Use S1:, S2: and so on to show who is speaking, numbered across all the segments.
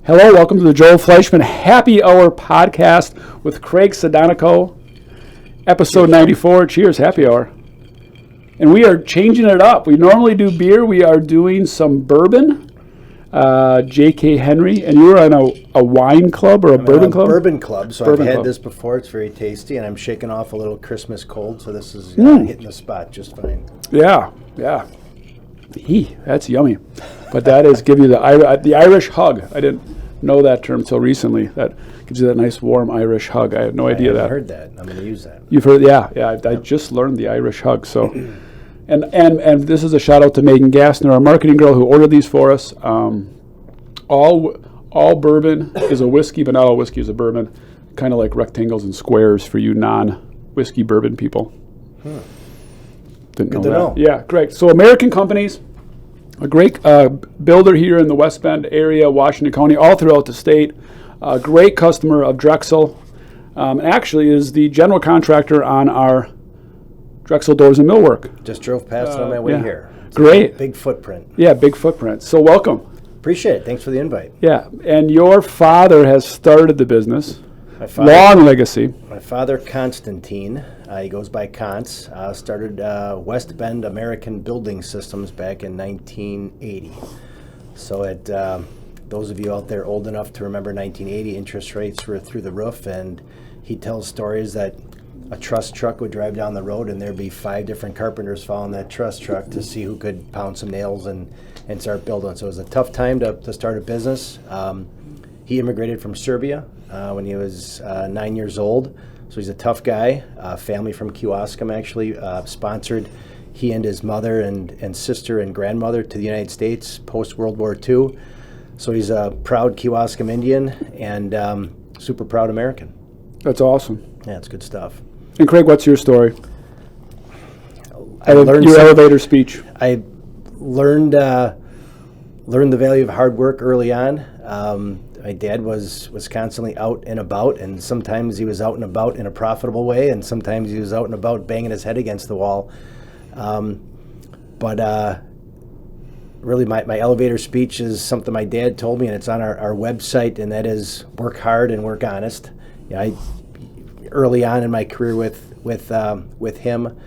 S1: Hello, welcome to the Joel Fleischman Happy Hour podcast with Kraig Sadownikow, episode 94. Cheers, happy hour. And we are changing it up. We normally do beer. We are doing some bourbon. J.K. Henry, and you were on a wine club or a bourbon club?
S2: Bourbon club. So
S1: Bourbon
S2: I've had
S1: club.
S2: this before. It's very tasty, and I'm shaking off a little Christmas cold, so this is hitting the spot just fine.
S1: Yeah. That's yummy. But that is give you the Irish hug. I didn't know that term until recently. That gives you that nice warm Irish hug. I had no idea that.
S2: I heard that. I'm going to use that.
S1: You've heard? Yeah. I just learned the Irish hug. So, and this is a shout out to Megan Gassner, our marketing girl, who ordered these for us. All bourbon is a whiskey, but not all whiskey is a bourbon. Kind of like rectangles and squares for you non-whiskey bourbon people. Didn't
S2: Good to know.
S1: Yeah, great. So American companies, a great builder here in the West Bend area, Washington County, all throughout the state. A great customer of Drexel. Actually is the general contractor on our Drexel doors and millwork.
S2: Just drove past it on my way here. It's
S1: Great.
S2: a big footprint.
S1: Yeah, big footprint. So welcome.
S2: Appreciate it. Thanks for the invite.
S1: Yeah, and your father has started the business.
S2: My father,
S1: Long legacy.
S2: My father, Constantine, he goes by Const, started West Bend American Building Systems back in 1980. So at those of you out there old enough to remember 1980, interest rates were through the roof, and he tells stories that a truss truck would drive down the road and there'd be 5 different carpenters following that truss truck to see who could pound some nails and start building. So it was a tough time to start a business. He immigrated from Serbia when he was 9 years old. So he's a tough guy. Family from Kewaskum actually sponsored he and his mother and sister and grandmother to the United States post-World War II. So he's a proud Kewaskum Indian and super proud American.
S1: That's awesome.
S2: Yeah, it's good stuff.
S1: And Kraig, what's your story?
S2: I learned
S1: your elevator speech.
S2: I learned the value of hard work early on. My dad was constantly out and about, and sometimes he was out and about in a profitable way, and sometimes he was out and about banging his head against the wall. But really, my elevator speech is something my dad told me, and it's on our website, and that is work hard and work honest. Yeah, early on in my career with him,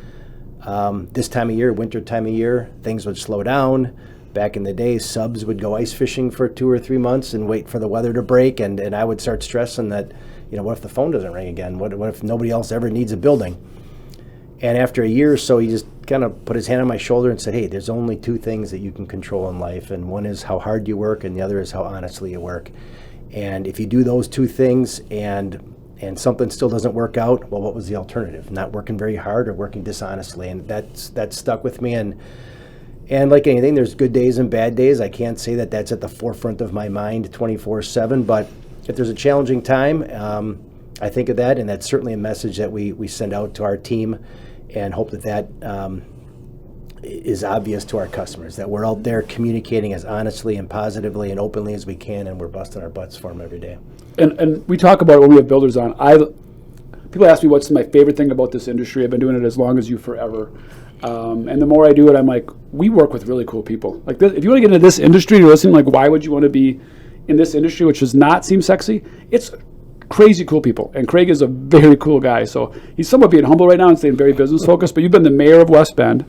S2: this time of year, winter time of year, things would slow down. Back in the day, subs would go ice fishing for 2 or 3 months and wait for the weather to break, and I would start stressing that, what if the phone doesn't ring again? What if nobody else ever needs a building? And after a year or so, he just kind of put his hand on my shoulder and said, hey, there's only 2 things that you can control in life, and one is how hard you work, and the other is how honestly you work. And if you do those 2 things and something still doesn't work out, well, what was the alternative? Not working very hard or working dishonestly? And that stuck with me. And like anything, there's good days and bad days. I can't say that that's at the forefront of my mind 24/7, but if there's a challenging time, I think of that, and that's certainly a message that we send out to our team and hope that is obvious to our customers, that we're out there communicating as honestly and positively and openly as we can, and we're busting our butts for them every day.
S1: And we talk about it when we have builders on. People ask me what's my favorite thing about this industry. I've been doing it as long as you forever. And the more I do it, I'm like, we work with really cool people. Like this, if you want to get into this industry, you're listening, like, why would you want to be in this industry, which does not seem sexy? It's crazy cool people. And Kraig is a very cool guy. So he's somewhat being humble right now and staying very business focused, but you've been the mayor of West Bend.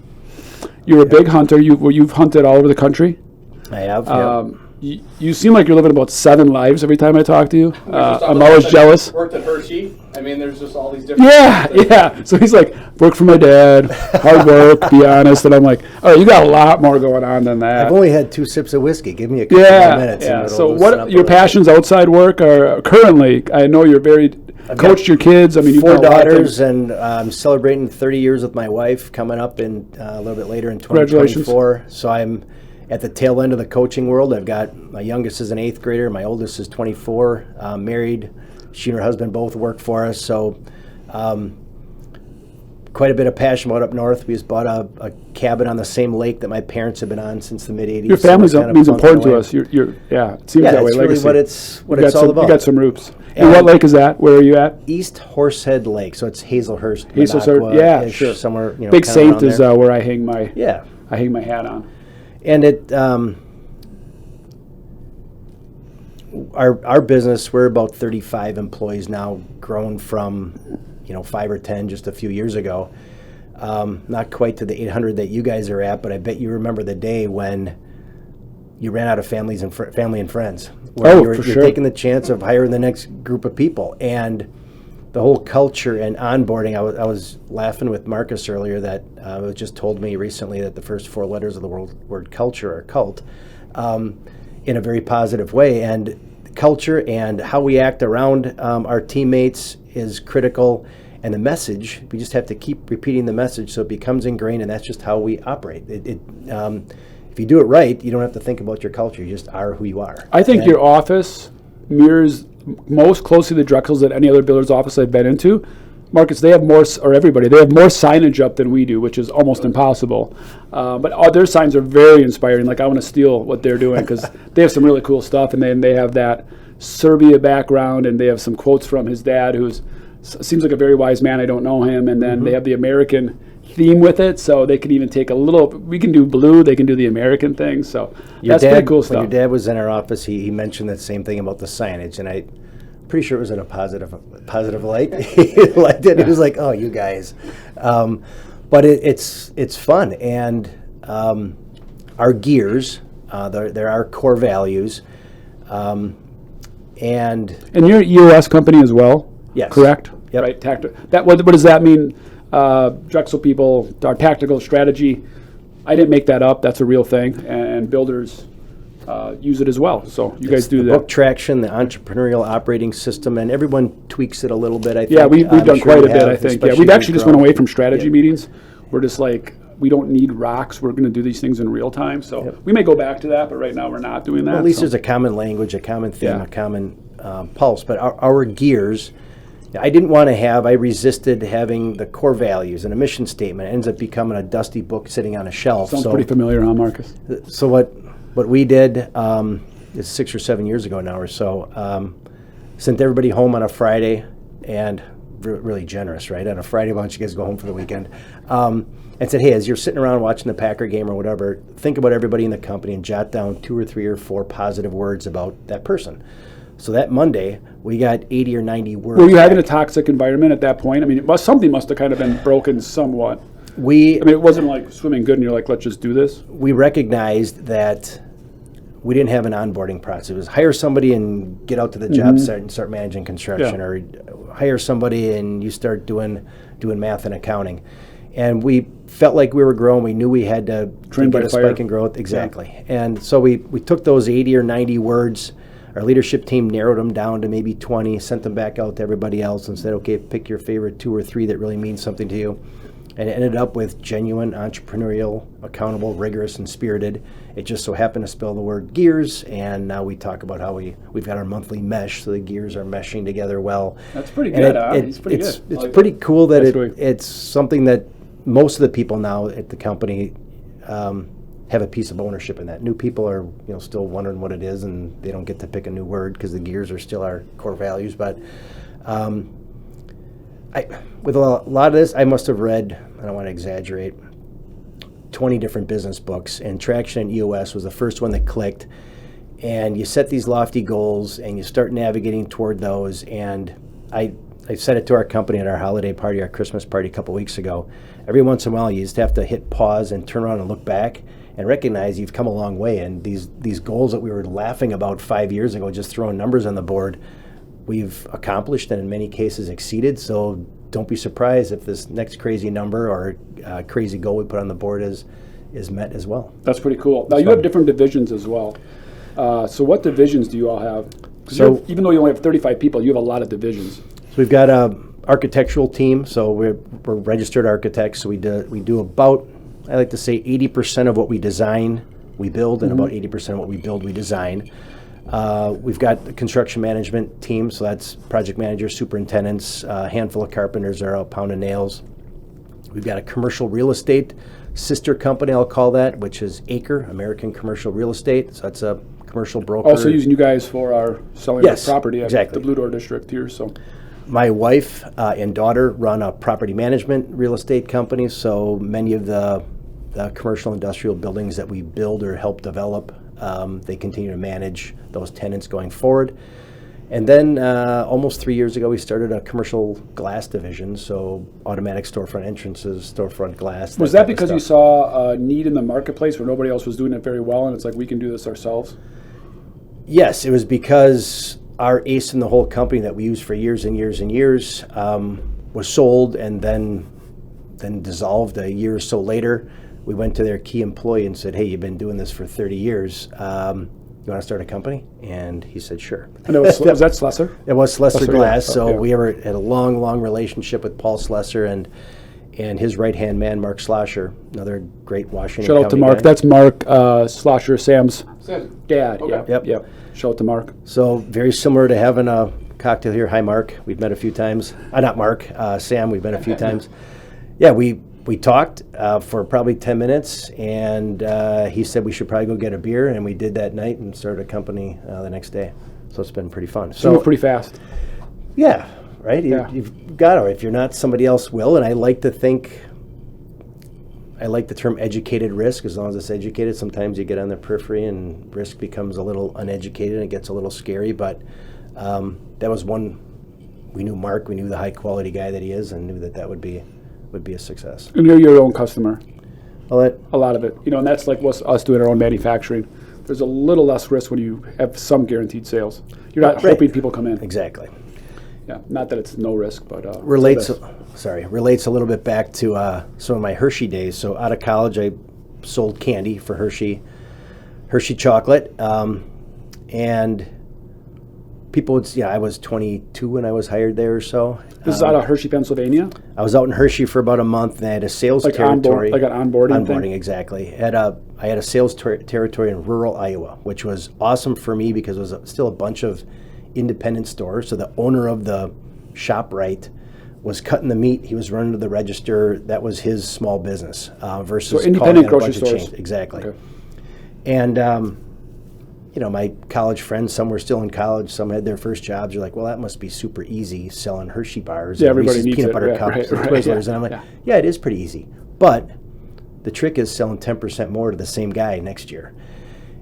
S1: You're a big hunter. You've hunted all over the country.
S2: I have.
S1: You seem like you're living about 7 lives every time I talk to you. I'm always jealous.
S3: Worked at Hershey. I mean, there's just all these different.
S1: Yeah. So he's like, work for my dad, hard work, be honest. And I'm like, all right, you got a lot more going on than that.
S2: I've only had 2 sips of whiskey. Give me a couple more minutes.
S1: Yeah. So what your passions outside work are currently? I know you're very coached your kids. I mean, you've
S2: 4 daughters, and I'm celebrating 30 years with my wife coming up in a little bit later in 2024. So I'm at the tail end of the coaching world. I've got my youngest is an 8th grader. My oldest is 24, married. She and her husband both work for us. So quite a bit of passion about up north. We just bought a cabin on the same lake that my parents have been on since the mid-'80s.
S1: Your family means important to us. It seems that way.
S2: That's really what it's all about.
S1: You got some roops. And what lake is that? Where are you at?
S2: East Horsehead Lake. So it's Hazelhurst.
S1: Yeah, sure.
S2: Somewhere,
S1: Big Saint is where I hang my hat on.
S2: And it our business, we're about 35 employees now, grown from 5 or 10 just a few years ago. Not quite to the 800 that you guys are at, but I bet you remember the day when you ran out of family and friends. Where you're
S1: sure.
S2: taking the chance of hiring the next group of people. And the whole culture and onboarding, I was laughing with Marcus earlier that it just told me recently that the first 4 letters of the word culture are cult, in a very positive way. And culture and how we act around our teammates is critical. And the message, we just have to keep repeating the message so it becomes ingrained, and that's just how we operate. If you do it right, you don't have to think about your culture. You just are who you are.
S1: I think your office mirrors most closely the Drexels than any other builder's office I've been into. Marcus, they have more, or everybody, they have more signage up than we do, which is almost impossible. But their signs are very inspiring. Like, I want to steal what they're doing because they have some really cool stuff, and then they have that Serbia background, and they have some quotes from his dad, who's seems like a very wise man. I don't know him. And then they have the American theme with it, so they can even take a little, we can do blue, they can do the American thing, so that's pretty cool stuff.
S2: When your dad was in our office, he mentioned that same thing about the signage, and I'm pretty sure it was in a positive light. He liked it. He was like, oh, you guys. But it's fun, and our gears, they're our core values. And
S1: you're an EOS company as well?
S2: Yes.
S1: Correct?
S2: Yep.
S1: Right. What does that mean? Drexel people, our tactical strategy, I didn't make that up. That's a real thing, and builders use it as well. So you guys do
S2: the
S1: that.
S2: Book traction, the entrepreneurial operating system, and everyone tweaks it a little bit, I think.
S1: Yeah, we've done quite a bit, I think. Yeah, we've actually just went away from strategy
S2: Yeah.
S1: meetings. We're just like, we don't need rocks. We're going to do these things in real time. So we may go back to that, but right now we're not doing that.
S2: Well, at least there's a common language, a common theme, a common pulse. But our gears, I resisted having the core values and a mission statement. It ends up becoming a dusty book sitting on a shelf.
S1: Sounds pretty familiar, huh, Marcus?
S2: So what we did is 6 or 7 years ago now or so, sent everybody home on a Friday, and really generous, right? On a Friday, why don't you guys go home for the weekend? And said, hey, as you're sitting around watching the Packer game or whatever, think about everybody in the company and jot down 2 or 3 or 4 positive words about that person. So that Monday, we got 80 or 90 words.
S1: Were you having a toxic environment at that point? I mean, something must have kind of been broken somewhat. It wasn't like swimming good and you're like, let's just do this.
S2: We recognized that we didn't have an onboarding process. It was hire somebody and get out to the job site and start managing construction, or hire somebody and you start doing math and accounting. And we felt like we were growing. We knew we had to get a spike in growth. Exactly. Yeah. And so we took those 80 or 90 words. Our leadership team narrowed them down to maybe 20, sent them back out to everybody else and said, okay, pick your favorite 2 or 3 that really mean something to you. And it ended up with genuine, entrepreneurial, accountable, rigorous, and spirited. It just so happened to spell the word gears, and now we talk about how we've got our monthly mesh, so the gears are meshing together well.
S1: That's pretty good, It's pretty good.
S2: It's pretty cool that it's something that most of the people now at the company have a piece of ownership in that. New people are still wondering what it is, and they don't get to pick a new word because the gears are still our core values. But with a lot of this, I must have read, I don't want to exaggerate, 20 different business books, and Traction and EOS was the first one that clicked. And you set these lofty goals, and you start navigating toward those. And I said it to our company at our holiday party, our Christmas party a couple weeks ago. Every once in a while, you just have to hit pause and turn around and look back and recognize you've come a long way. And these goals that we were laughing about 5 years ago, just throwing numbers on the board, we've accomplished and in many cases exceeded. So don't be surprised if this next crazy number or crazy goal we put on the board is met as well.
S1: That's pretty cool. Now, you have different divisions as well. So what divisions do you all have?
S2: So
S1: even though you only have 35 people, you have a lot of divisions.
S2: So we've got a architectural team. So we're registered architects. So we do about, I like to say, 80% of what we design, we build, and about 80% of what we build, we design. We've got the construction management team, so that's project managers, superintendents, a handful of carpenters are out pounding nails. We've got a commercial real estate sister company, I'll call that, which is Acre, American Commercial Real Estate. So that's a commercial broker.
S1: Also using you guys for our selling our property at the Blue Door District here. So
S2: my wife and daughter run a property management real estate company, so many of the commercial industrial buildings that we build or help develop They continue to manage those tenants going forward. And then almost 3 years ago, we started a commercial glass division, so automatic storefront entrances, storefront glass.
S1: Was that because you saw a need in the marketplace where nobody else was doing it very well, and it's like, we can do this ourselves?
S2: Yes, it was because our ace in the whole company that we used for years and years and years was sold and then dissolved a year or so later. We went to their key employee and said, hey, you've been doing this for 30 years. You want to start a company? And he said, sure.
S1: And was that Slesser?
S2: It was Slesser Glass.
S1: Yeah.
S2: So
S1: Yeah.
S2: we had a long, long relationship with Paul Slesser and his right-hand man, Mark Slosher, another great Washington
S1: Shout out to
S2: County
S1: Mark.
S2: guy.
S1: That's Mark Slosher, Sam's
S3: Sam.
S1: dad.
S3: Okay.
S1: Yeah. Yep. Shout out to Mark.
S2: So very similar to having a cocktail here. Hi, Mark. We've met a few times. Not Mark. Sam. We've met a few times. Yeah, we talked for probably 10 minutes, and he said we should probably go get a beer, and we did that night and started a company the next day. So it's been pretty fun.
S1: So pretty fast.
S2: Yeah, right?
S1: Yeah.
S2: You've got to. If you're not, somebody else will. And I like to think, I like the term educated risk, as long as it's educated. Sometimes you get on the periphery and risk becomes a little uneducated and it gets a little scary. But that was one, we knew Mark, we knew the high quality guy that he is, and knew that would be a success.
S1: And you're your own customer.
S2: Well,
S1: A lot of it. And that's like us doing our own manufacturing. There's a little less risk when you have some guaranteed sales. You're not
S2: Right.
S1: hoping people come in.
S2: exactly.
S1: Yeah. Not that it's no risk, but
S2: Relates
S1: so
S2: a little bit back to some of my Hershey days. So out of college, I sold candy for Hershey Chocolate, and people would, I was 22 when I was hired there or so.
S1: this is out of Hershey, Pennsylvania.
S2: I was out in Hershey for about a month, and I had a sales
S1: Like
S2: territory.
S1: like an onboarding thing?
S2: Exactly. I had a sales territory in rural Iowa, which was awesome for me because it was still a bunch of independent stores. So the owner of the ShopRite was cutting the meat. He was running to the register. That was his small business versus
S1: So independent
S2: calling on a bunch
S1: grocery
S2: of
S1: stores.
S2: chains. Exactly.
S1: Okay.
S2: And my college friends, some were still in college, some had their first jobs. You're like, well, that must be super easy selling Hershey bars,
S1: Yeah,
S2: and
S1: everybody
S2: Reese's
S1: needs
S2: peanut
S1: it.
S2: butter
S1: Yeah,
S2: cups,
S1: right,
S2: and
S1: right,
S2: Twizzlers.
S1: yeah,
S2: And I'm like,
S1: yeah.
S2: yeah, it is pretty easy. But the trick is selling 10% more to the same guy next year.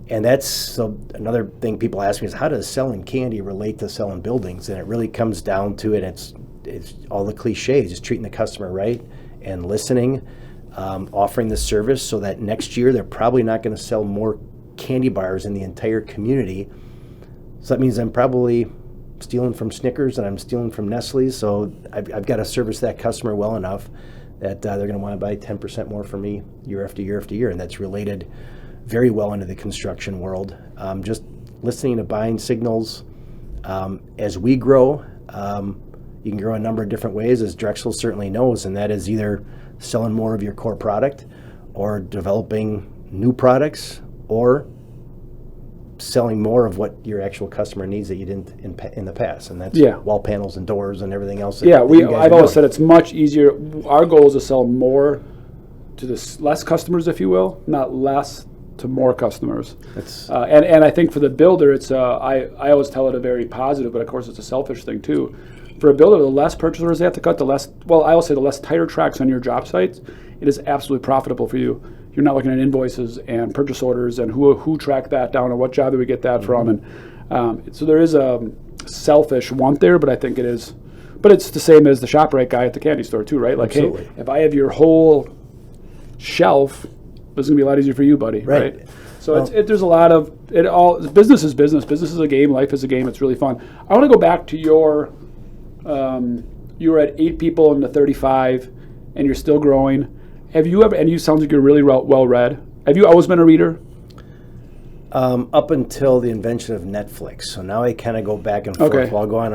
S2: And that's another thing people ask me is, how does selling candy relate to selling buildings? And it really comes down to it. It's all the cliches, just treating the customer right and listening, offering the service so that next year they're probably not going to sell more candy bars in the entire community. So that means I'm probably stealing from Snickers and I'm stealing from Nestle's. So I've got to service that customer well enough that they're going to want to buy 10% more from me year after year after year. And that's related very well into the construction world. Just listening to buying signals. As we grow, you can grow a number of different ways, as Drexel certainly knows, and that is either selling more of your core product or developing new products or selling more of what your actual customer needs that you didn't in the past, and that's wall panels and doors and everything else.
S1: I've always said it's much easier. Our goal is to sell more to less customers, if you will, not less to more customers. And I think for the builder, it's I always tell it a very positive, but of course it's a selfish thing too. For a builder, the less purchasers they have to cut, I always say the less tire tracks on your job sites, it is absolutely profitable for you. You're not looking at invoices and purchase orders and who tracked that down and what job did we get that from. And so there is a selfish want there, but I think it is. But it's the same as the ShopRite guy at the candy store too, right? Like,
S2: Absolutely.
S1: hey, if I have your whole shelf, it's going to be a lot easier for you, buddy, right? So there's a lot of it. All business is business. Business is a game. Life is a game. It's really fun. I want to go back to your. You were at 8 people into 35, and you're still growing. Have you ever? And you sound like you're really well read. Have you always been a reader?
S2: Up until the invention of Netflix. So now I kind of go back and forth.
S1: Okay.
S2: Well, I'll go on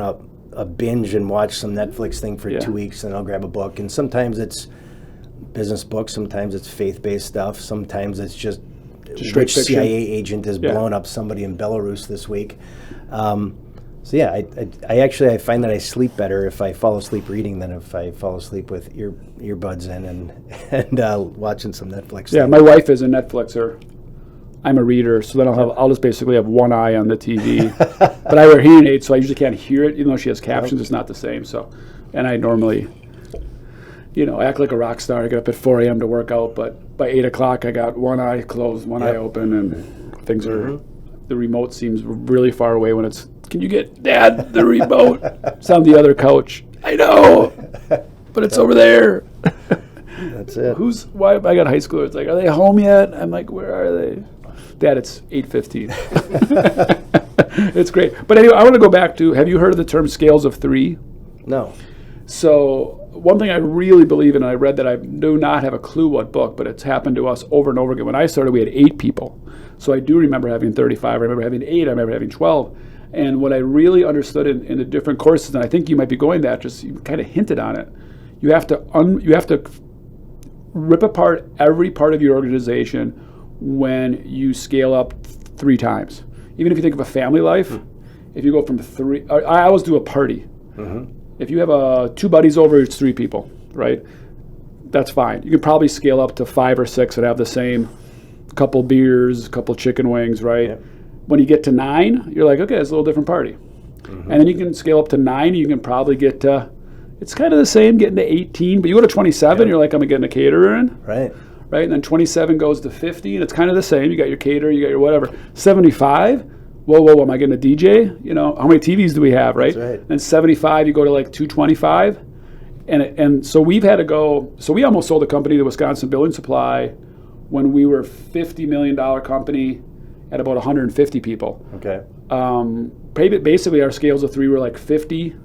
S2: a binge and watch some Netflix thing for 2 weeks, and I'll grab a book. And sometimes it's business books. Sometimes it's faith-based stuff. Sometimes it's just which
S1: fiction.
S2: CIA agent has blown up somebody in Belarus this week. So yeah, I find that I sleep better if I fall asleep reading than if I fall asleep with earbuds in and watching some Netflix.
S1: Yeah, my wife is a Netflixer. I'm a reader, so then I'll just basically have one eye on the TV. But I wear hearing aids, so I usually can't hear it, even though she has captions. It's not the same. So, and I normally, I act like a rock star. I get up at 4 a.m. to work out, but by 8 o'clock, I got one eye closed, one eye open, and things are, the remote seems really far away when it's, can you get, Dad, the remote? It's on the other couch. I know, but it's over there.
S2: That's it.
S1: Why, I got high schoolers, it's like, are they home yet? I'm like, where are they? Dad, it's 8:15. It's great. But anyway, I want to go back to, have you heard of the term scales of 3?
S2: No.
S1: So one thing I really believe in, and I read that, I do not have a clue what book, but it's happened to us over and over again. When I started, we had 8 people. So I do remember having 35. I remember having 8. I remember having 12. And what I really understood in the different courses, and I think you might be going that, just you kind of hinted on it, you have to rip apart every part of your organization when you scale up 3 times. Even if you think of a family life, if you go from 3, I always do a party. If you have 2 buddies over, it's 3 people, right? That's fine. You can probably scale up to 5 or 6 and have the same couple beers, couple chicken wings, right?
S2: Yep.
S1: When you get to 9, you're like, okay, it's a little different party. And then you can scale up to 9, you can probably get to, it's kind of the same, getting to 18, but you go to 27, you're like, I'm getting a caterer in.
S2: Right.
S1: Right, and then 27 goes to 50, and it's kind of the same. You got your caterer, you got your whatever. 75, whoa, am I getting a DJ? How many TVs do we have, right?
S2: That's right.
S1: And 75, you go to like 225. And so we've had to go, so we almost sold the company to Wisconsin Building Supply when we were a $50 million company at about 150 people.
S2: Okay.
S1: Basically, our scales of 3 were like 50.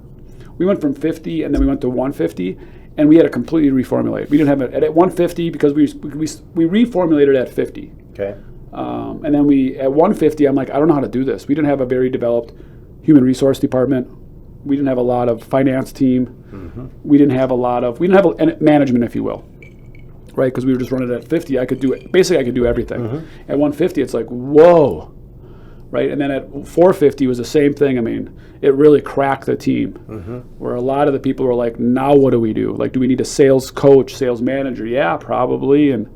S1: We went from 50, and then we went to 150. And we had to completely reformulate. We didn't have it at 150 because we reformulated at 50.
S2: Okay.
S1: And then at 150, I'm like, I don't know how to do this. We didn't have a very developed human resource department. We didn't have a lot of finance team. We didn't have management, if you will, right? Because we were just running it at 50. I could do everything. At 150, it's like, whoa. Right, and then at 450 was the same thing. I mean, it really cracked the team. Where a lot of the people were like, "Now what do we do? Like, do we need a sales coach, sales manager? Yeah, probably." And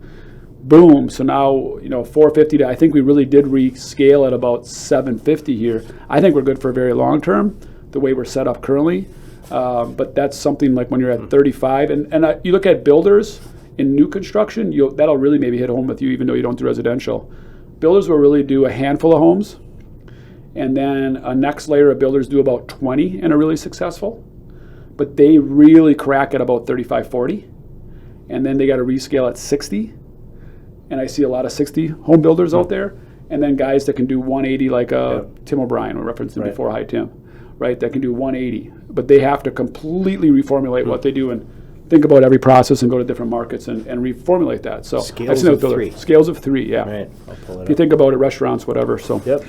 S1: boom. So now 450. I think we really did rescale at about 750 here. I think we're good for a very long term, the way we're set up currently. But that's something like when you're at 35, and you look at builders in new construction, that'll really maybe hit home with you, even though you don't do residential. Builders will really do a handful of homes. And then a next layer of builders do about 20 and are really successful. But they really crack at about 35, 40. And then they got to rescale at 60. And I see a lot of 60 home builders out there. And then guys that can do 180 like Tim O'Brien, we referenced him before, hi Tim, right? That can do 180. But they have to completely reformulate what they do and think about every process and go to different markets and reformulate that. So
S2: Scales of 3.
S1: Scales of 3, yeah.
S2: Right. I'll pull it
S1: If you think about it, restaurants, whatever. So.
S2: Yep.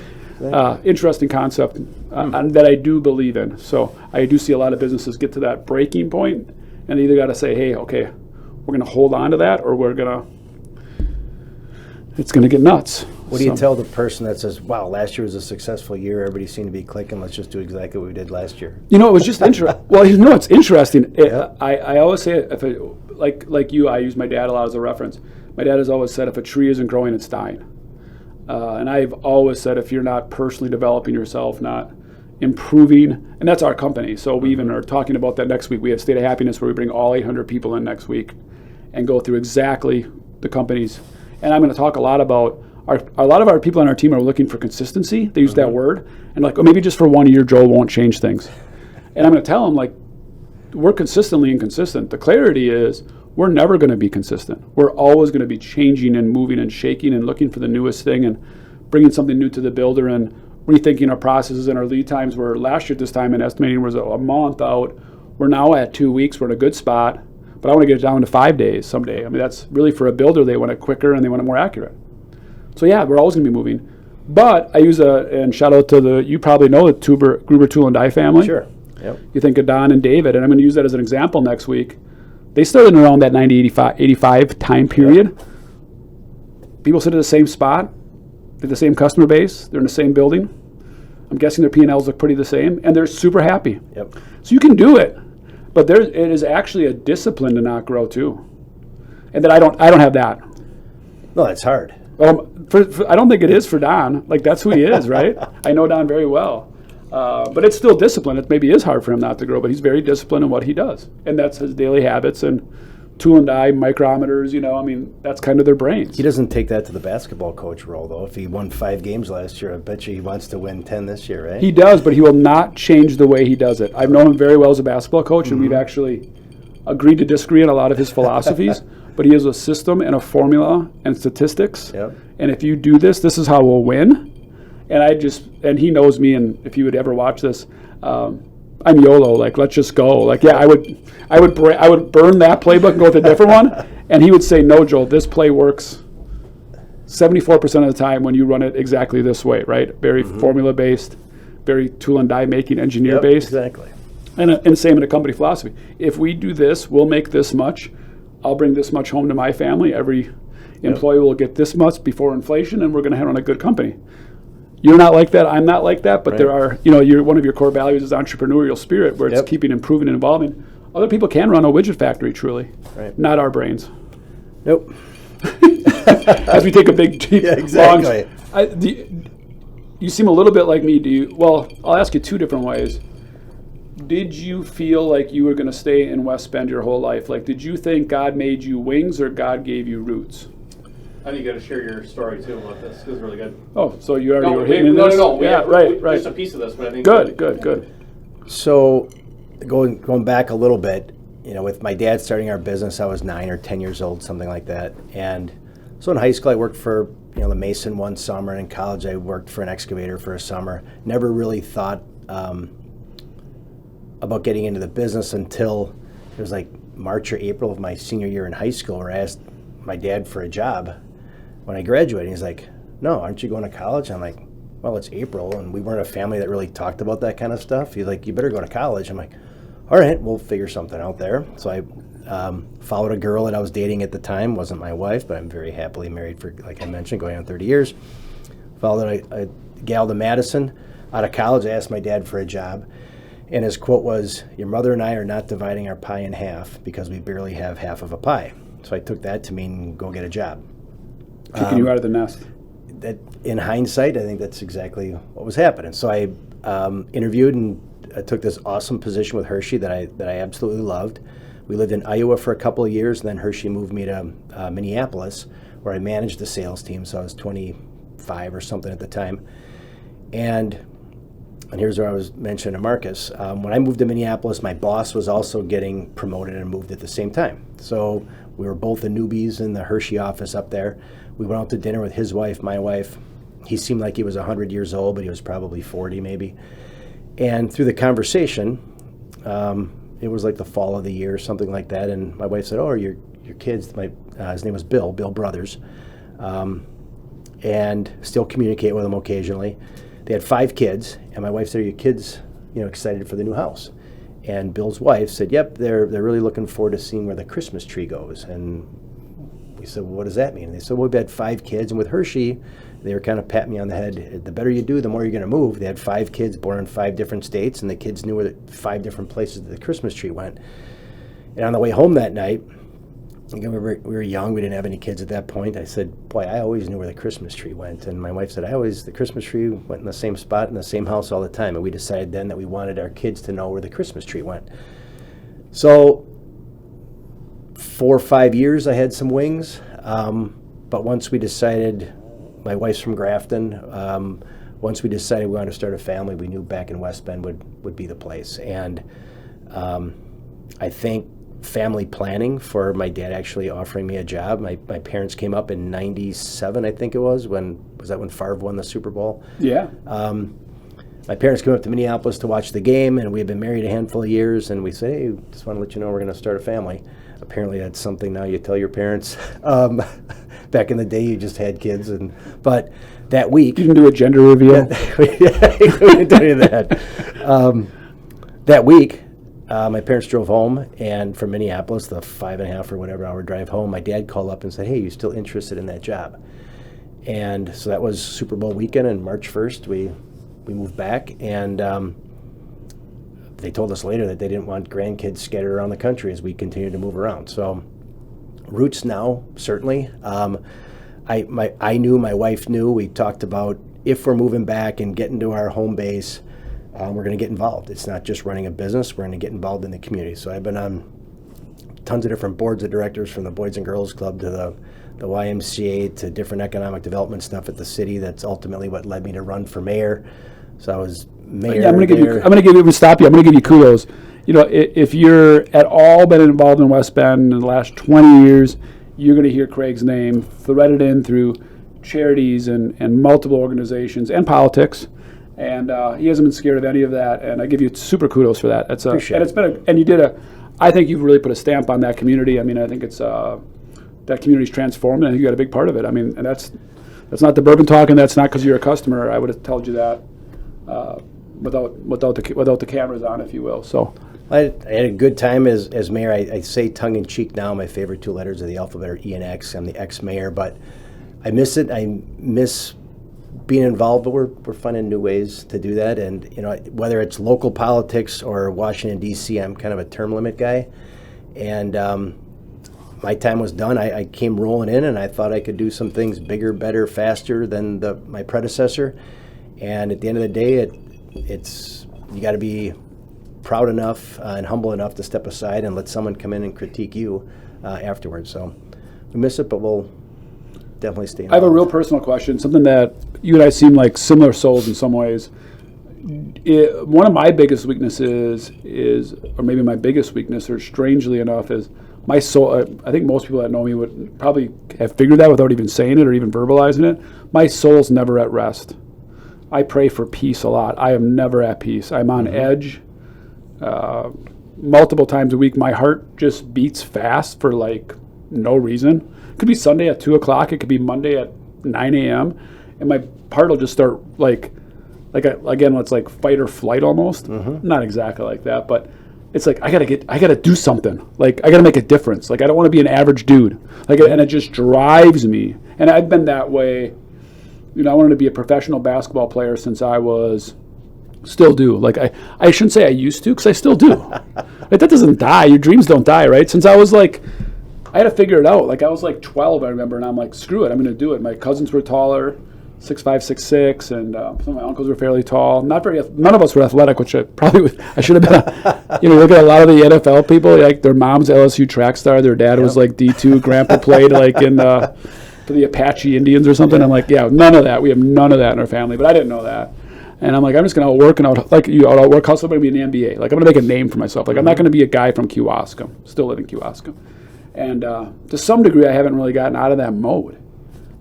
S1: Interesting concept that I do believe in. So I do see a lot of businesses get to that breaking point, and they either got to say, "Hey, okay, we're going to hold on to that, or it's going to get nuts."
S2: What do you tell the person that says, "Wow, last year was a successful year. Everybody seemed to be clicking. Let's just do exactly what we did last year"?
S1: It was just interesting. Well, it's interesting. I always say, like you, I use my dad a lot as a reference. My dad has always said, if a tree isn't growing, it's dying. And I've always said, if you're not personally developing yourself, not improving, and that's our company. So we even are talking about that next week. We have State of Happiness where we bring all 800 people in next week and go through exactly the companies. And I'm going to talk a lot about a lot of our people on our team are looking for consistency. They use that word. And maybe just for 1 year, Joel won't change things. And I'm going to tell them, we're consistently inconsistent. The clarity is, we're never going to be consistent. We're always going to be changing and moving and shaking and looking for the newest thing and bringing something new to the builder and rethinking our processes and our lead times. Where last year at this time, and estimating was a month out, we're now at 2 weeks. We're in a good spot, but I want to get it down to 5 days someday. I mean, that's really for a builder. They want it quicker and they want it more accurate. So yeah, we're always going to be moving. But I use and shout out to you probably know the Gruber Tool and Die family.
S2: Sure. Yep.
S1: You think of Don and David, and I'm going to use that as an example next week. They started around that 85 time period. Yep. People sit at the same spot, they're the same customer base, they're in the same building. I'm guessing their P&Ls look pretty the same, and they're super happy.
S2: Yep.
S1: So you can do it, but it is actually a discipline to not grow too. And that I don't have that.
S2: No, that's hard.
S1: I don't think it is for Don. That's who he is, right? I know Don very well. But it's still discipline. It maybe is hard for him not to grow, but he's very disciplined in what he does. And that's his daily habits and tool and die, micrometers, I mean, that's kind of their brains.
S2: He doesn't take that to the basketball coach role, though. If he won 5 games last year, I bet you he wants to win 10 this year, right?
S1: He does, but he will not change the way he does it. I've known him very well as a basketball coach, and we've actually agreed to disagree on a lot of his philosophies, but he has a system and a formula and statistics.
S2: Yep.
S1: And if you do this is how we'll win. And he knows me, and if he would ever watch this, I'm YOLO. Like, let's just go. Like, yeah, I would burn that playbook and go with a different one. And he would say, no, Joel, this play works 74% of the time when you run it exactly this way, right? Very formula based, very tool and die making, engineer based.
S2: Exactly.
S1: And same in a company philosophy. If we do this, we'll make this much. I'll bring this much home to my family. Every employee will get this much before inflation, and we're going to run a good company. You're not like that. I'm not like that. But there are, one of your core values is entrepreneurial spirit, where it's keeping improving and evolving. Other people can run a widget factory, truly.
S2: Right.
S1: Not our brains.
S2: Nope.
S1: As we take a big, deep,
S2: exactly.
S1: You seem a little bit like me. Well, I'll ask you 2 different ways. Did you feel like you were going to stay in West Bend your whole life? Like, did you think God made you wings or God gave you roots?
S3: I think you got to share your story too about this. This is really good.
S1: Oh, so you already were hitting this?
S3: No.
S1: Yeah, right.
S3: Just a piece of this, but I think
S1: Good.
S2: So, going back a little bit, with my dad starting our business, I was 9 or 10 years old, something like that. And so in high school, I worked for the Mason one summer, and in college, I worked for an excavator for a summer. Never really thought about getting into the business until it was like March or April of my senior year in high school, where I asked my dad for a job when I graduated. He's like, no, aren't you going to college? I'm like, well, it's April, and we weren't a family that really talked about that kind of stuff. He's like, you better go to college. I'm like, all right, we'll figure something out there. So I followed a girl that I was dating at the time. Wasn't my wife, but I'm very happily married for, like I mentioned, going on 30 years. Followed a gal to Madison. Out of college, I asked my dad for a job. And his quote was, your mother and I are not dividing our pie in half because we barely have half of a pie. So I took that to mean go get a job.
S1: Kicking you out of the nest.
S2: That, in hindsight, I think that's exactly what was happening. So I interviewed, and I took this awesome position with Hershey that I absolutely loved. We lived in Iowa for a couple of years, and then Hershey moved me to Minneapolis, where I managed the sales team. So I was 25 or something at the time. And here's where I was mentioning to Marcus. When I moved to Minneapolis, my boss was also getting promoted and moved at the same time. So we were both the newbies in the Hershey office up there. We went out to dinner with his wife, my wife. He seemed like he was 100 years old, but he was probably 40 maybe. And through the conversation, it was like the fall of the year, something like that. And my wife said, oh, are your kids, his name was Bill Brothers, and still communicate with him occasionally. They had 5 kids, and my wife said, are your kids, excited for the new house? And Bill's wife said, yep, they're really looking forward to seeing where the Christmas tree goes. And we said, well, what does that mean? And they said, well, we've had 5 kids, and with Hershey, they were kind of patting me on the head. The better you do, the more you're going to move. They had 5 kids born in 5 different states, and the kids knew where the 5 different places the Christmas tree went. And on the way home that night, again, we were young, we didn't have any kids at that point. I said, boy, I always knew where the Christmas tree went. And my wife said, the Christmas tree went in the same spot in the same house all the time. And we decided then that we wanted our kids to know where the Christmas tree went. So 4 or 5 years, I had some wings. But once we decided, my wife's from Grafton, once we decided we wanted to start a family, we knew back in West Bend would be the place. And I think family planning for my dad actually offering me a job. My parents came up in 97, I think it was that when Favre won the Super Bowl?
S1: Yeah.
S2: My parents came up to Minneapolis to watch the game, and we had been married a handful of years, and we said, hey, just want to let you know we're going to start a family. Apparently that's something now you tell your parents. Back in the day, you just had kids, but that week...
S1: You can do a gender reveal.
S2: We didn't do any of that. That week, my parents drove home, and from Minneapolis, the 5.5 or whatever hour drive home, my dad called up and said, hey, you still interested in that job? And so that was Super Bowl weekend, and March 1st, we moved back, and they told us later that they didn't want grandkids scattered around the country as we continued to move around. So roots now, certainly. I knew, my wife knew, we talked about if we're moving back and getting to our home base, we're going to get involved. It's not just running a business, we're going to get involved in the community. So I've been on tons of different boards of directors, from the Boys and Girls Club to the YMCA to different economic development stuff at the city. That's ultimately what led me to run for mayor. So I was mayor.
S1: Yeah, I'm going to stop you. I'm going to give you kudos. If you're at all been involved in West Bend in the last 20 years, you're going to hear Kraig's name threaded in through charities and multiple organizations and politics. And he hasn't been scared of any of that. And I give you super kudos for that. I think you've really put a stamp on that community. I mean, I think it's that community's transformed, and you got a big part of it. I mean, and that's not the bourbon talk, and that's not because you're a customer. I would have told you that without the cameras on, if you will. So
S2: I had a good time as mayor. I say tongue in cheek now, my favorite two letters of the alphabet are E and X. I'm the ex-mayor, but I miss it. I miss being involved, but we're finding new ways to do that. And whether it's local politics or Washington D.C., I'm kind of a term limit guy, and my time was done. I came rolling in, and I thought I could do some things bigger, better, faster than my predecessor. And at the end of the day, it's you got to be proud enough and humble enough to step aside and let someone come in and critique you afterwards. So we miss it, but we'll definitely stay involved.
S1: I have a real personal question, something that you and I seem like similar souls in some ways. One of my biggest weaknesses or maybe my biggest weakness, or strangely enough, is my soul. I think most people that know me would probably have figured that without even saying it or even verbalizing it. My soul's never at rest. I pray for peace a lot. I am never at peace. I'm on edge. Multiple times a week, my heart just beats fast for like no reason. It could be Sunday at 2 o'clock. It could be Monday at 9 a.m. And my heart will just start again, it's like fight or flight almost. Not exactly like that, but it's like I gotta do something. Like I gotta make a difference. Like I don't want to be an average dude. And it just drives me. And I've been that way. I wanted to be a professional basketball player since I was. Still do. Like I shouldn't say I used to, because I still do. Like that doesn't die. Your dreams don't die, right? Since I was like, I had to figure it out. Like I was like 12, I remember, and I'm like, screw it, I'm going to do it. My cousins were taller, 6'5", 6'6", and some of my uncles were fairly tall. None of us were athletic, which I should have been. Look at a lot of the NFL people. Like their mom's LSU track star, their dad was like D2. Grandpa played like in for the Apache Indians or something. I'm like, yeah, none of that. We have none of that in our family, but I didn't know that. And I'm like, I'm just going to outwork and outwork hustle. I'm going to be in the NBA. Like, I'm going to make a name for myself. Like, I'm not going to be a guy from Kewaskum. Still live in Kewaskum. And to some degree, I haven't really gotten out of that mode.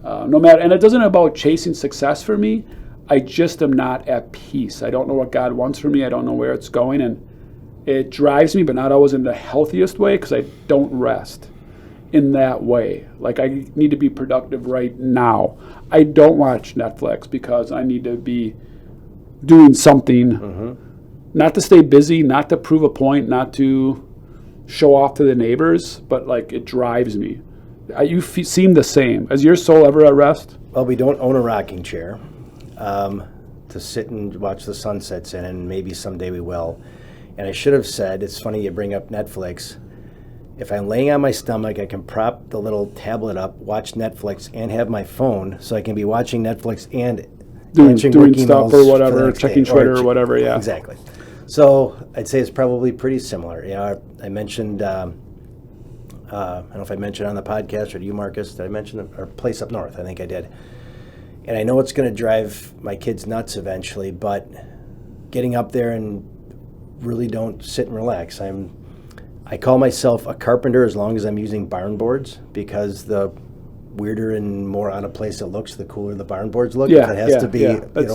S1: And it doesn't about chasing success for me. I just am not at peace. I don't know what God wants for me. I don't know where it's going. And it drives me, but not always in the healthiest way, because I don't rest in that way. Like, I need to be productive right now. I don't watch Netflix because I need to be doing something, not to stay busy, not to prove a point, not to show off to the neighbors, but like it drives me. You seem the same. Is your soul ever at rest?
S2: Well, we don't own a rocking chair to sit and watch the sunsets in, and maybe someday we will. And I should have said, it's funny you bring up Netflix. If I'm laying on my stomach, I can prop the little tablet up, watch Netflix, and have my phone, so I can be watching Netflix and
S1: doing stuff or whatever, checking Twitter or whatever, yeah.
S2: Exactly. So I'd say it's probably pretty similar. I mentioned, I don't know if I mentioned on the podcast or to you, Marcus, did I mention our place up north? I think I did. And I know it's going to drive my kids nuts eventually, but getting up there and really don't sit and relax. I call myself a carpenter as long as I'm using barn boards, because the weirder and more out of place it looks, the cooler the barn boards look.
S1: Yeah,
S2: if it has to be,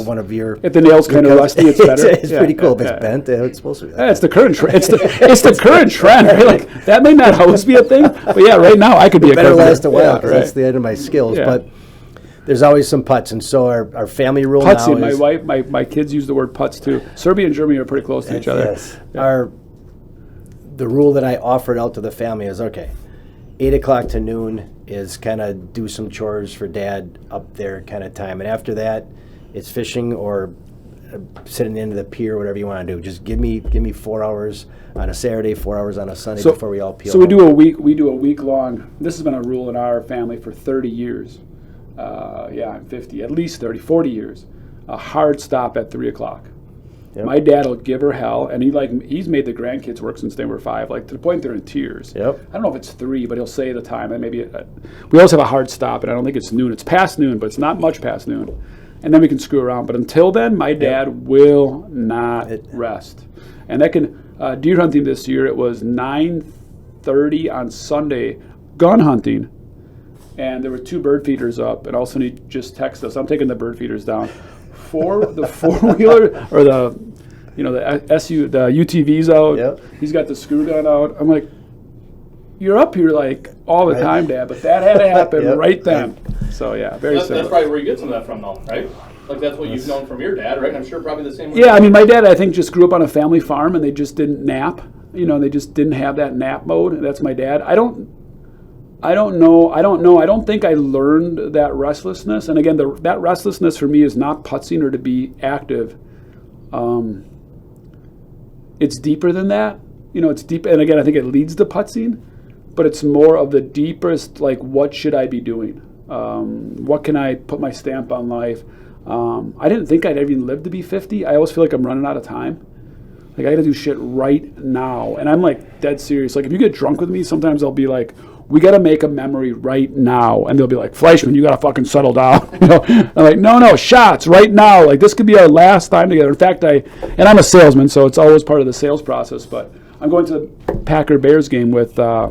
S2: one of your.
S1: If the nail's kind of rusty, it's better.
S2: It's pretty cool. If it's bent, it's supposed to be.
S1: It's the current trend. It's the current trend, right? Like that may not always be a thing, but yeah, right now I could be a
S2: better
S1: carpenter.
S2: Last a while, because that's the end of my skills. Yeah. But there's always some putts, and so our family rule
S1: Putzing,
S2: now is.
S1: My wife, my kids use the word putts too. Serbia and Germany are pretty close to each other.
S2: Yes. Yeah. The rule that I offered out to the family is, okay, 8 o'clock to noon is kind of do some chores for Dad up there kind of time. And after that, it's fishing or sitting into the pier, whatever you want to do. Just give me 4 hours on a Saturday, 4 hours on a Sunday before we all peel.
S1: So we do a week long. This has been a rule in our family for 30 years. I'm 50, at least 30, 40 years. A hard stop at 3 o'clock.
S2: Yep.
S1: My dad will give her hell, and he's made the grandkids work since they were 5, like to the point they're in tears.
S2: Yep.
S1: I don't know if it's 3, but he'll say the time. And maybe we always have a hard stop, and I don't think it's noon. It's past noon, but it's not much past noon. And then we can screw around. But until then, my dad will not rest. And that can deer hunting this year. It was 9:30 on Sunday, gun hunting, and there were 2 bird feeders up. And all of a sudden, he just texted us, "I'm taking the bird feeders down." The 4-wheeler or the UTVs out.
S2: Yep.
S1: He's got the screw gun out. I'm like, you're up here like all the time, Dad, but that had to happen right then. So yeah, very
S3: That's
S1: similar.
S3: probably where you get some of that from, though, right? Like that's what you've known from your dad, right? And I'm sure probably the same way.
S1: Yeah, I mean, my dad, I think, just grew up on a family farm, and they just didn't nap. They just didn't have that nap mode. That's my dad. I don't know. I don't think I learned that restlessness. And again, that restlessness for me is not putzing or to be active. It's deeper than that. It's deep. And again, I think it leads to putzing, but it's more of the deepest, like, what should I be doing? What can I put my stamp on life? I didn't think I'd even live to be 50. I always feel like I'm running out of time. Like, I got to do shit right now. And I'm, like, dead serious. Like, if you get drunk with me, sometimes I'll be like, we got to make a memory right now. And they'll be like, Fleischman, you got to fucking settle down. I'm like, no, shots right now. Like, this could be our last time together. In fact, I'm a salesman, so it's always part of the sales process. But I'm going to the Packer-Bears game with 4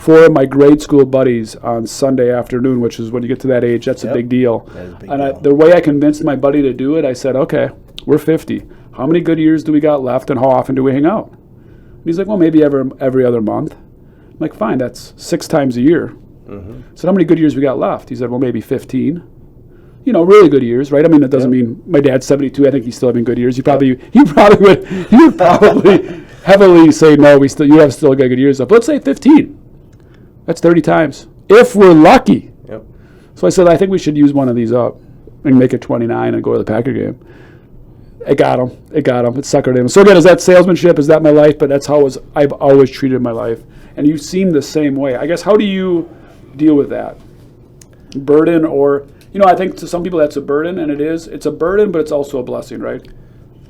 S1: of my grade school buddies on Sunday afternoon, which is when you get to that age, that's a big deal.
S2: That is a big
S1: And
S2: deal.
S1: the way I convinced my buddy to do it, I said, okay, we're 50. How many good years do we got left, and how often do we hang out? And he's like, well, maybe every other month. I'm like, fine, that's 6 times a year.
S2: Mm-hmm.
S1: So how many good years we got left? He said, well, maybe 15. Really good years, right? I mean, that doesn't mean my dad's 72. I think he's still having good years. You would probably heavily say, no, you have still got good years left. But let's say 15. That's 30 times, if we're lucky.
S2: Yep.
S1: So I said, I think we should use one of these up and make it 29 and go to the Packer game. It got him. It suckered him. So again, is that salesmanship? Is that my life? But that's how I've always treated my life. And you seem the same way. I guess, how do you deal with that? Burden or, I think to some people that's a burden, and it is. It's a burden, but it's also a blessing, right?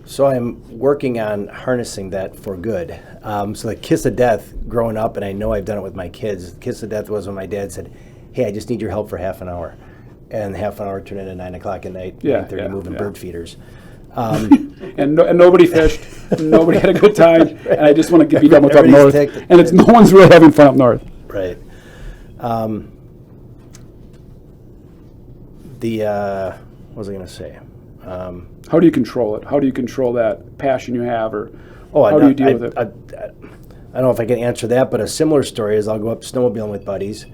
S2: So I'm working on harnessing that for good. So the kiss of death growing up, and I know I've done it with my kids, the kiss of death was when my dad said, hey, I just need your help for half an hour. And half an hour turned into 9 o'clock at night, 9:30 moving bird feeders.
S1: And nobody fished. Nobody had a good time. And I just want to be done with up north. And no one's really having fun up north.
S2: Right. What was I going to say?
S1: How do you control it? How do you control that passion you have, or
S2: how
S1: do you deal with it?
S2: I don't know if I can answer that, but a similar story is I'll go up snowmobiling with buddies,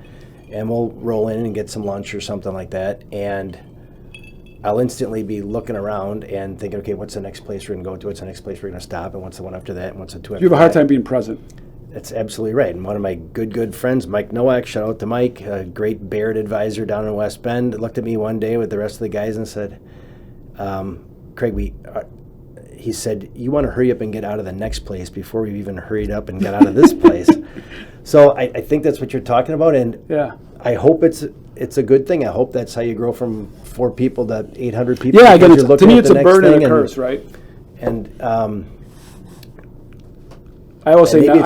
S2: and we'll roll in and get some lunch or something like that, and I'll instantly be looking around and thinking, okay, what's the next place we're going to go to? What's the next place we're going to stop? And what's the one after that? And what's the 2 after that?
S1: You have a hard time being present.
S2: That's absolutely right. And one of my good friends, Mike Nowak, shout out to Mike, a great Baird advisor down in West Bend, looked at me one day with the rest of the guys and said, Kraig, he said, you want to hurry up and get out of the next place before we've even hurried up and got out of this place. So I think that's what you're talking about, and I hope it's a good thing. I hope that's how you grow from 4 people to 800 people.
S1: Yeah, again,
S2: to
S1: me it's a burden and a curse, right?
S2: And
S1: I always say that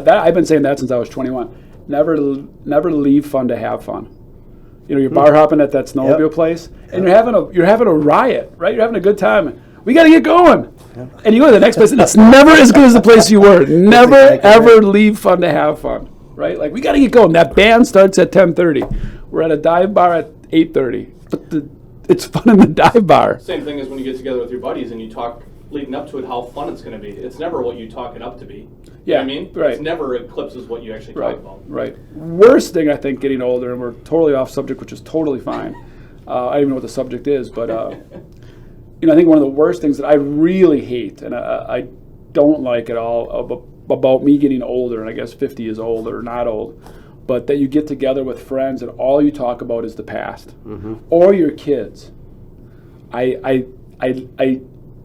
S1: I've been saying that since I was 21. Never leave fun to have fun. You're bar hopping at that snowmobile place, and you're having a riot, right? You're having a good time. We got to get going, and you go to the next place, and it's never as good as the place you were. Never ever leave fun to have fun, right? Like, we got to get going. That band starts at 10:30. We're at a dive bar at 8:30, but it's fun in the dive bar.
S3: Same thing as when you get together with your buddies and you talk leading up to it, how fun it's going to be. It's never what you talk it up to be. You know what I mean?
S1: Right.
S3: It's never eclipses what you actually talk about.
S1: Right. Worst thing, I think, getting older, and we're totally off subject, which is totally fine. I don't even know what the subject is, but I think one of the worst things that I really hate, and I don't like at all about me getting older, and I guess 50 is old or not old, but that you get together with friends and all you talk about is the past or your kids. I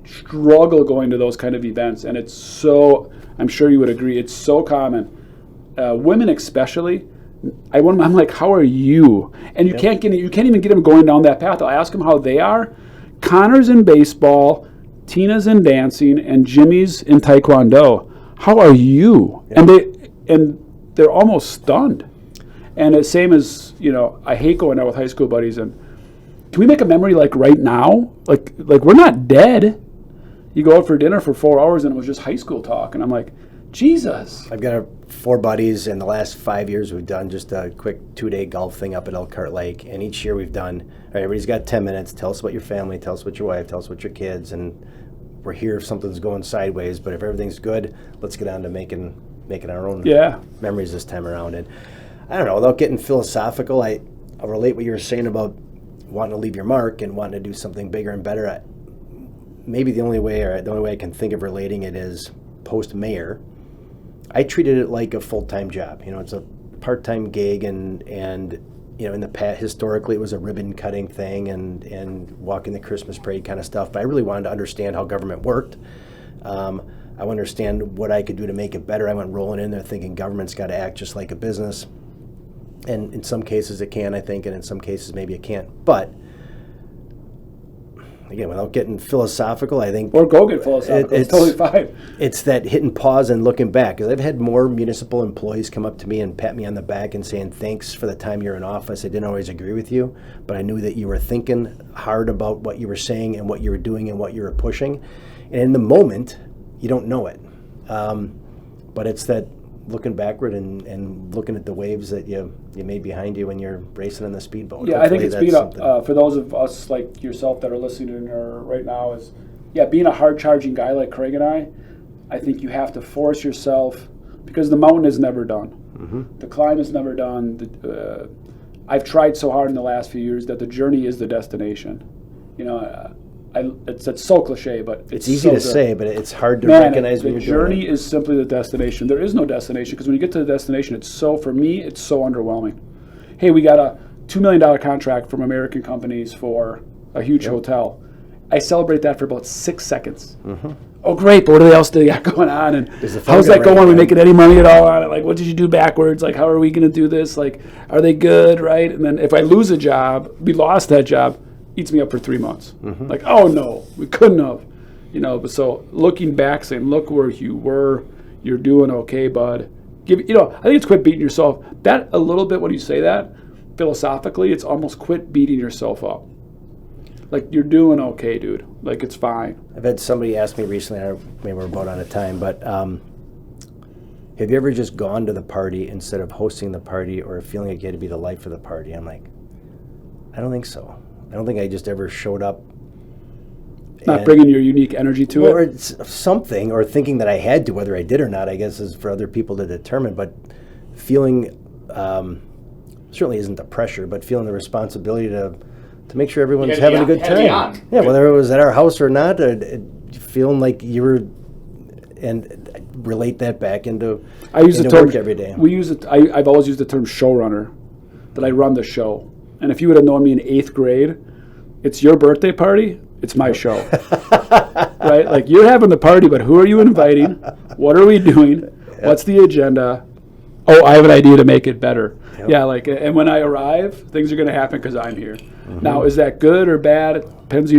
S1: struggle going to those kind of events, and it's so, I'm sure you would agree, it's so common. Women especially, I'm like, how are you? And you can't even get them going down that path. I'll ask them how they are. Connor's in baseball, Tina's in dancing, and Jimmy's in taekwondo. How are you? Yeah. And they're almost stunned. And the same as, I hate going out with high school buddies, and can we make a memory like right now? Like we're not dead. You go out for dinner for 4 hours and it was just high school talk, and I'm like, Jesus.
S2: I've got 4 buddies. In the last 5 years, we've done just a quick 2-day golf thing up at Elkhart Lake, and each year we've done, all right, everybody's got 10 minutes. Tell us about your family. Tell us about your wife. Tell us about your kids. And we're here if something's going sideways, but if everything's good, let's get on to making our own memories this time around. And I don't know, without getting philosophical, I'll relate what you were saying about wanting to leave your mark and wanting to do something bigger and better. Maybe the only way I can think of relating it is post-mayor. I treated it like a full-time job. It's a part-time gig, and in the past, historically, it was a ribbon cutting thing and walking the Christmas parade kind of stuff. But I really wanted to understand how government worked. I want to understand what I could do to make it better. I went rolling in there thinking government's got to act just like a business. And in some cases it can, I think, and in some cases maybe it can't. But again, without getting philosophical, I think...
S1: Or go get philosophical. It's totally fine.
S2: It's that hitting pause and looking back. Because I've had more municipal employees come up to me and pat me on the back and saying, thanks for the time you're in office. I didn't always agree with you, but I knew that you were thinking hard about what you were saying and what you were doing and what you were pushing. And in the moment, you don't know it. But it's that looking backward and looking at the waves that you made behind you when you're racing in the speedboat.
S1: Yeah, I think it's being for those of us like yourself that are listening right now is, being a hard-charging guy like Kraig and I think you have to force yourself, because the mountain is never done. Mm-hmm. The climb is never done. I've tried so hard in the last few years that the journey is the destination. It's so cliche, but
S2: it's easy to say, but it's hard to recognize when you're doing it.
S1: The journey is simply the destination. There is no destination, because when you get to the destination, for me, it's so underwhelming. Hey, we got a $2 million contract from American companies for a huge hotel. I celebrate that for about 6 seconds. Mm-hmm. Oh, great, but what else do they got going on? And how's that going? Are we making any money at all on it? Like, what did you do backwards? Like, how are we going to do this? Like, are they good, right? And then if I lose a job, we lost that job, eats me up for 3 months. Mm-hmm. Like, oh no, we couldn't have, But so looking back, saying, look where you were, you're doing okay, bud. I think it's quit beating yourself. That a little bit when you say that, philosophically, it's almost quit beating yourself up. Like, you're doing okay, dude. Like, it's fine.
S2: I've had somebody ask me recently, maybe we're about out of time, but have you ever just gone to the party instead of hosting the party, or feeling like you had to be the life of the party? I'm like, I don't think so. I don't think I just ever showed up.
S1: Not bringing your unique energy to it?
S2: Or it's something, or thinking that I had to, whether I did or not, I guess is for other people to determine. But feeling, certainly isn't the pressure, but feeling the responsibility to make sure everyone's having a good time. Yeah, whether it was at our house or not, feeling like you were, and relate that back into work every day.
S1: We use it. I've always used the term showrunner, that I run the show. And if you would have known me in 8th grade, it's your birthday party, it's my show. Right? Like, you're having the party, but who are you inviting? What are we doing? Yep. What's the agenda? Oh, I have an idea to make it better. Yep. Yeah, and when I arrive, things are going to happen because I'm here. Mm-hmm. Now, is that good or bad? It depends.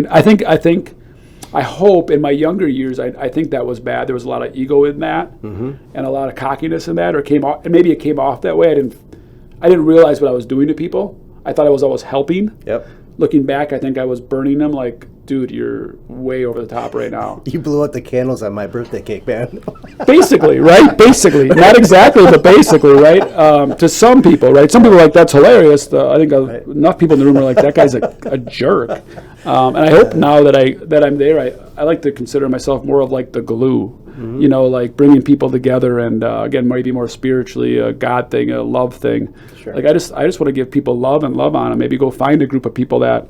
S1: I hope in my younger years, I think that was bad. There was a lot of ego in that, mm-hmm. and a lot of cockiness in that, and maybe it came off that way. I didn't realize what I was doing to people. I thought I was always helping. Yep. Looking back, I think I was burning them. Like, dude, you're way over the top right now.
S2: You blew out the candles on my birthday cake, man.
S1: Basically, right? Basically. Not exactly, but basically, right? To some people, right? Some people are like, that's hilarious. I think enough people in the room are like, that guy's a jerk. And I hope now that I'm there, I like to consider myself more of like the glue. Mm-hmm. Like bringing people together, and again, maybe more spiritually, a God thing, a love thing. Sure. Like I just want to give people love and love on them. Maybe go find a group of people that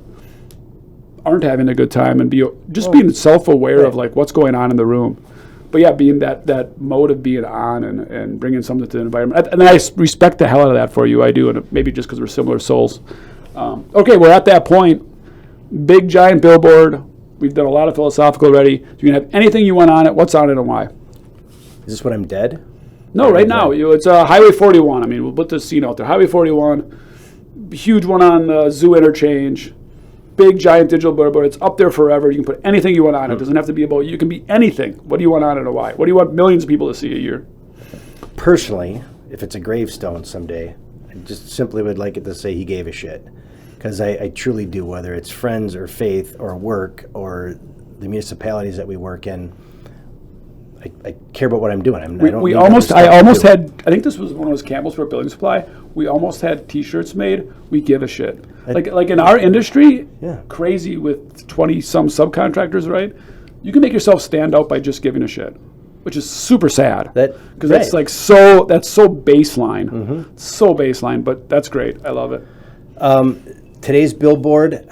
S1: aren't having a good time, and being self-aware of like what's going on in the room. But yeah, being that mode of being on and bringing something to the environment. And I respect the hell out of that for you. I do, and maybe just because we're similar souls. Okay, we're at that point. Big giant billboard. We've done a lot of philosophical already. Do you have anything you want on it? What's on it and why?
S2: Is this when I'm dead?
S1: No, right now. It's Highway 41. I mean, we'll put the scene out there. Highway 41, huge one on the Zoo interchange. big, giant digital billboard. It's up there forever. You can put anything you want on it. It doesn't have to be about you. It can be anything. What do you want on it and why? What do you want millions of people to see a year?
S2: Personally, if it's a gravestone someday, I just simply would like it to say he gave a shit. Because I truly do, whether it's friends or faith or work or the municipalities that we work in, I care about what I'm doing.
S1: I almost had, I think this was when it was Campbellsport Building Supply, we almost had T-shirts made, we give a shit. Like in our industry, crazy with 20-some subcontractors, right? You can make yourself stand out by just giving a shit, which is super sad. Because that's like that's so baseline. So baseline, but that's great. I love it.
S2: Today's billboard,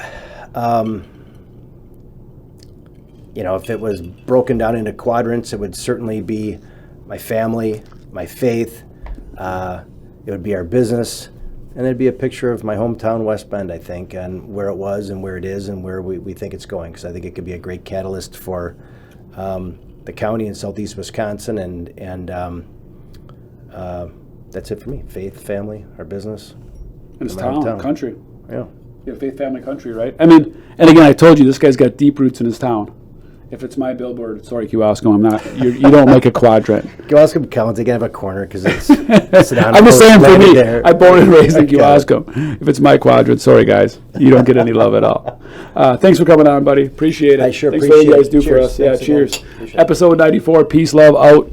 S2: if it was broken down into quadrants, it would certainly be my family, my faith, it would be our business, and there'd be a picture of my hometown, West Bend, I think, and where it was and where it is and where we think it's going, because I think it could be a great catalyst for the county in southeast Wisconsin, and that's it for me. Faith, family, our business.
S1: And it's town, country.
S2: Yeah.
S1: Faith, family, country, right? I mean, and again, I told you, this guy's got deep roots in his town. If it's my billboard, sorry, Kewaskum, I'm not. You don't make a quadrant.
S2: Kewaskum counts. They can have a corner because it's.
S1: I'm just saying for me. I born and raised in Kewaskum. If it's my quadrant, sorry guys, you don't get any love at all. Thanks for coming on, buddy. Appreciate it.
S2: I sure
S1: Thanks
S2: appreciate
S1: for what you guys
S2: it.
S1: do for us. Yeah,
S2: Thanks
S1: cheers.
S2: again.
S1: Episode 94. Peace, love, out.